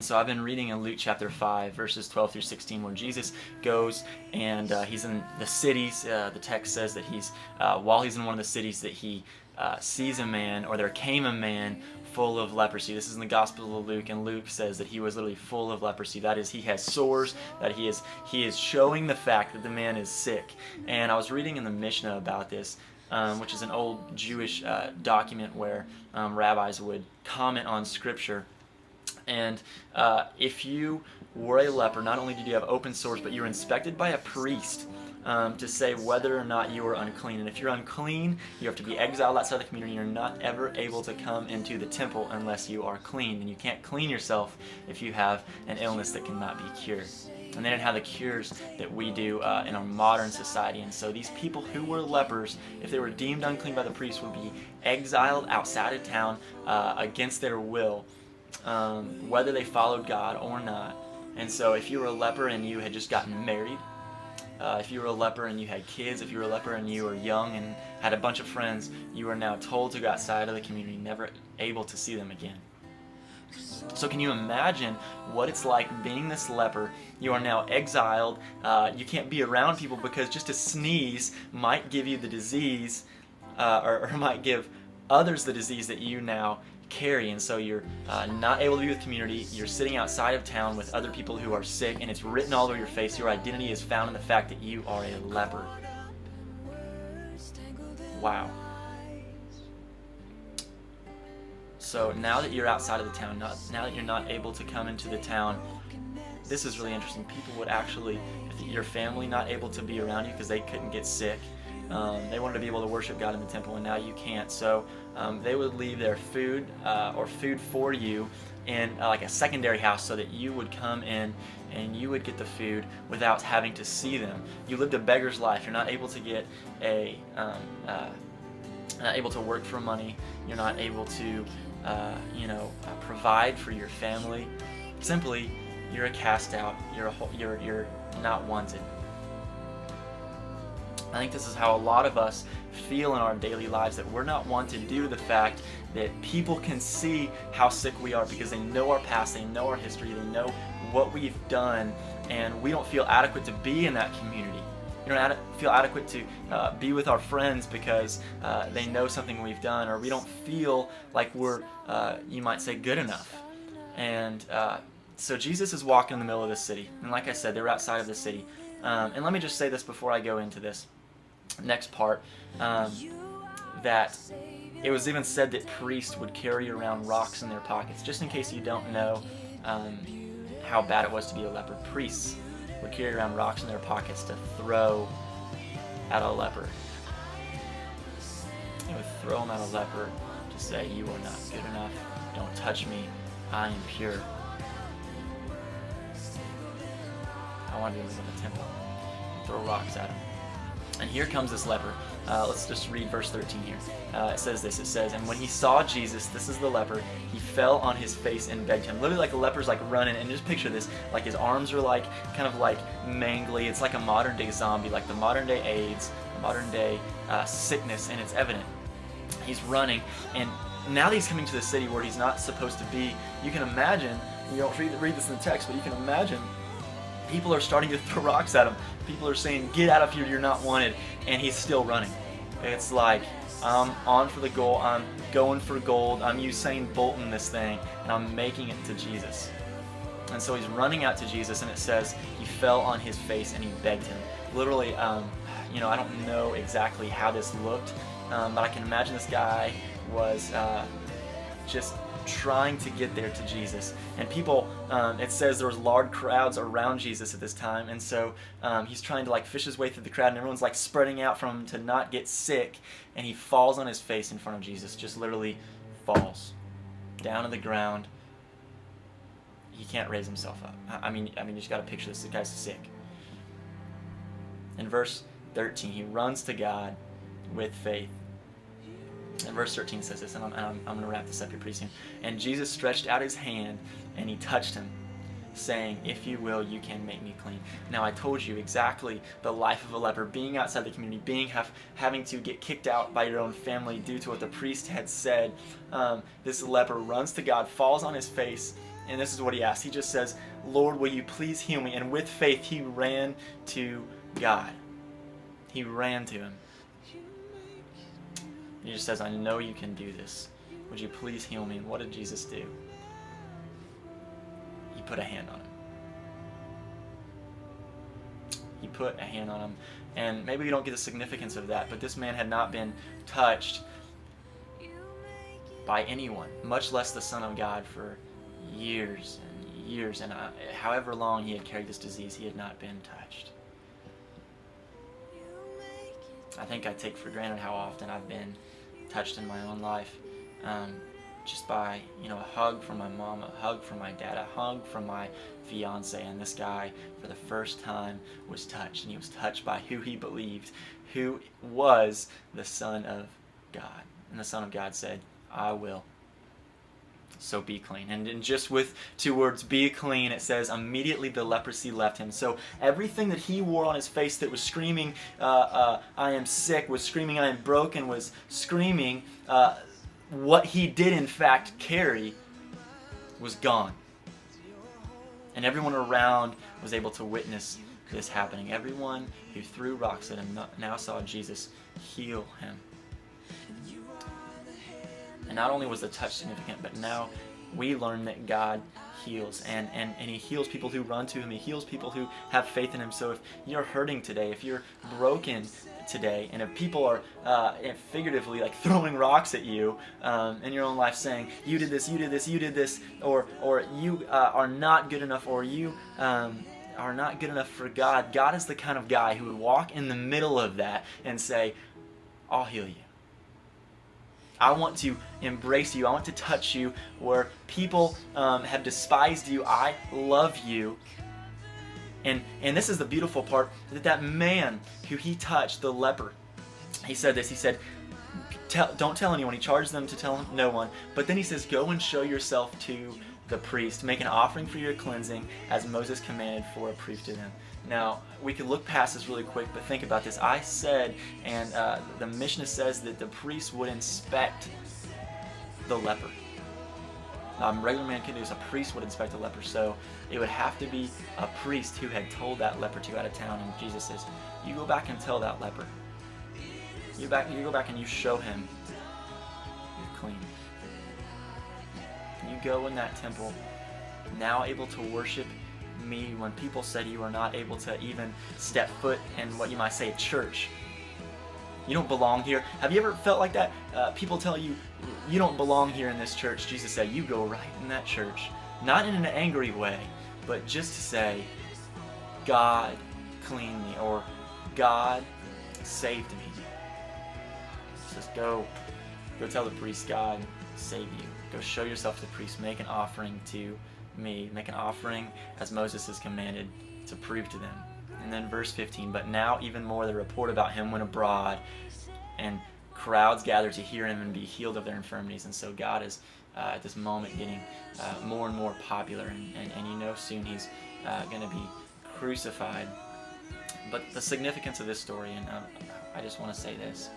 So I've been reading in Luke chapter 5, verses 12 through 16, where Jesus goes and he's in the cities. The text says that while he's in one of the cities, that he sees a man, or there came a man full of leprosy. This is in the Gospel of Luke, and Luke says that he was literally full of leprosy. That is, he has sores, that he is showing the fact that the man is sick. And I was reading in the Mishnah about this, which is an old Jewish document where rabbis would comment on Scripture. And if you were a leper, not only did you have open sores, but you were inspected by a priest to say whether or not you were unclean. And if you're unclean, you have to be exiled outside the community. You're not ever able to come into the temple unless you are clean. And you can't clean yourself if you have an illness that cannot be cured. And they didn't have the cures that we do in our modern society. And so these people who were lepers, if they were deemed unclean by the priest, would be exiled outside of town against their will. Whether they followed God or not. And so if you were a leper and you had just gotten married, if you were a leper and you had kids, if you were a leper and you were young and had a bunch of friends, you are now told to go outside of the community, never able to see them again. So can you imagine what it's like being this leper? You are now exiled. You can't be around people because just a sneeze might give you the disease, or might give others the disease that you now carry. And so you're not able to be with community. You're sitting outside of town with other people who are sick, and it's written all over your face. Your identity is found in the fact that you are a leper. Wow. So now that you're outside of the town, now that you're not able to come into the town, this is really interesting. People would actually, if your family not able to be around you because they couldn't get sick, they wanted to be able to worship God in the temple, and now you can't. So they would leave their food or food for you in like a secondary house so that you would come in and you would get the food without having to see them. You lived a beggar's life. You're not able to get not able to work for money. You're not able to provide for your family. Simply, you're a cast out. You're not wanted. I think this is how a lot of us feel in our daily lives, that we're not wanted due to the fact that people can see how sick we are because they know our past, they know our history, they know what we've done, and we don't feel adequate to be in that community. We don't feel adequate to be with our friends because they know something we've done, or we don't feel like we're, you might say, good enough. And so Jesus is walking in the middle of the city, and like I said, they were outside of the city. And let me just say this before I go into this next part, that it was even said that priests would carry around rocks in their pockets. Just in case you don't know how bad it was to be a leper, priests would carry around rocks in their pockets to throw at a leper. They would throw them at a leper to say, "You are not good enough, don't touch me, I am pure. I want to live in the temple." Throw rocks at him. And here comes this leper. Let's just read verse 13 here. It says this. It says, "And when he saw Jesus," this is the leper, "he fell on his face and begged him." Literally, like a leper's like running, and just picture this. Like his arms are like kind of like mangly. It's like a modern day zombie, like the modern day AIDS, the modern day sickness, and it's evident. He's running, and now that he's coming to the city where he's not supposed to be, you can imagine. You don't read this in the text, but you can imagine. People are starting to throw rocks at him. People are saying, "Get out of here, you're not wanted." And he's still running. It's like, I'm on for the goal, I'm going for gold, I'm Usain Bolting this thing, and I'm making it to Jesus. And so he's running out to Jesus, and it says he fell on his face and he begged him. Literally, I don't know exactly how this looked, but I can imagine this guy was just trying to get there to Jesus. And people, it says there was large crowds around Jesus at this time, and so he's trying to like fish his way through the crowd, and everyone's like spreading out from him to not get sick, and he falls on his face in front of Jesus, just literally falls down to the ground. He can't raise himself up. I mean, you just got to picture this. The guy's sick. In verse 13, he runs to God with faith. And verse 13 says this, and I'm going to wrap this up here pretty soon. "And Jesus stretched out his hand, and he touched him, saying, 'If you will, you can make me clean.'" Now I told you exactly the life of a leper, being outside the community, having to get kicked out by your own family due to what the priest had said. This leper runs to God, falls on his face, And this is what he asked. He just says, Lord, will you please heal me? And with faith, he ran to God. He ran to him. He just says, I know you can do this. Would you please heal me? And what did Jesus do? He put a hand on him. He put a hand on him. And maybe we don't get the significance of that, but this man had not been touched by anyone, much less the Son of God, for years and years. And however long he had carried this disease, he had not been touched. I think I take for granted how often I've been touched in my own life, just by a hug from my mom, a hug from my dad, a hug from my fiance. And this guy, for the first time, was touched, and he was touched by who he believed, who was the Son of God. And the Son of God said, I will. So be clean. And just with 2 words, be clean, it says immediately the leprosy left him. So everything that he wore on his face that was screaming, I am sick, was screaming, I am broken, was screaming, what he did in fact carry was gone. And everyone around was able to witness this happening. Everyone who threw rocks at him now saw Jesus heal him. And not only was the touch significant, but now we learn that God heals. And he heals people who run to him. He heals people who have faith in him. So if you're hurting today, if you're broken today, and if people are figuratively like throwing rocks at you in your own life, saying, you did this, you did this, you did this, or you are not good enough, or you are not good enough for God, God is the kind of guy who would walk in the middle of that and say, I'll heal you. I want to embrace you. I want to touch you where people have despised you. I love you. And this is the beautiful part, that man who he touched, the leper, he said this. He said, don't tell anyone. He charged them to tell no one. But then he says, go and show yourself to the priest. Make an offering for your cleansing as Moses commanded for a proof to them. Now, we could look past this really quick, but think about this. I said, and the Mishnah says that the priest would inspect the leper. Regular man can do this. A priest would inspect a leper. So it would have to be a priest who had told that leper to go out of town. And Jesus says, you go back and tell that leper. You go back and you show him you're clean. You go in that temple, now able to worship me when people said you are not able to even step foot in what you might say a church. You don't belong here. Have you ever felt like that? People tell you, you don't belong here in this church. Jesus said, you go right in that church. Not in an angry way, but just to say, God cleaned me, or God saved me. He says, go tell the priest, God saved you. Go show yourself to the priest. Make an offering to me. Make an offering as Moses has commanded to prove to them. And then verse 15, but now even more the report about him went abroad, and crowds gathered to hear him and be healed of their infirmities. And so God is at this moment getting more and more popular, and soon he's going to be crucified. But the significance of this story, and I just want to say this,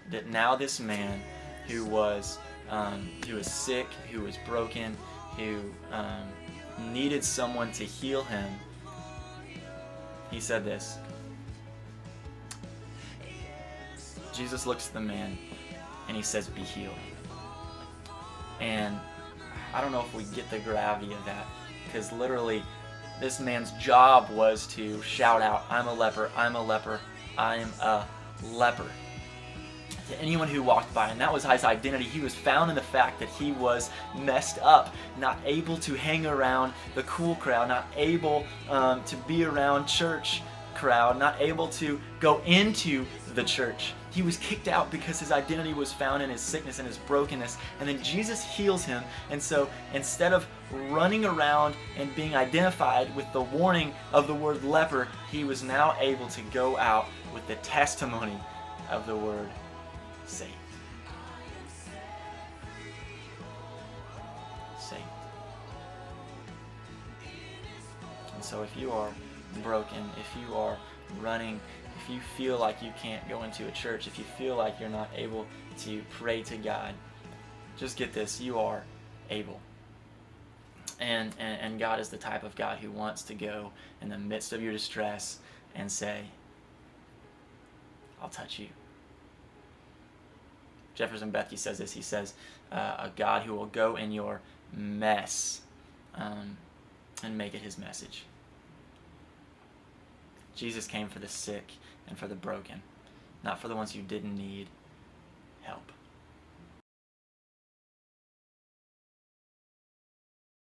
that now this man who was sick, who was broken, who needed someone to heal him, he said this. Jesus looks at the man and he says, be healed. And I don't know if we get the gravity of that, because literally this man's job was to shout out, I'm a leper, I'm a leper, I'm a leper, to anyone who walked by. And that was his identity. He was found in the fact that he was messed up, not able to hang around the cool crowd, not able to be around church crowd, not able to go into the church. He was kicked out because his identity was found in his sickness and his brokenness. And then Jesus heals him. And so instead of running around and being identified with the warning of the word leper, he was now able to go out with the testimony of the word saved. Saved. And so if you are broken, if you are running, if you feel like you can't go into a church, if you feel like you're not able to pray to God, just get this, you are able. And God is the type of God who wants to go in the midst of your distress and say, I'll touch you. Jefferson Bethke says this. He says, a God who will go in your mess and make it his message. Jesus came for the sick and for the broken, not for the ones who didn't need help.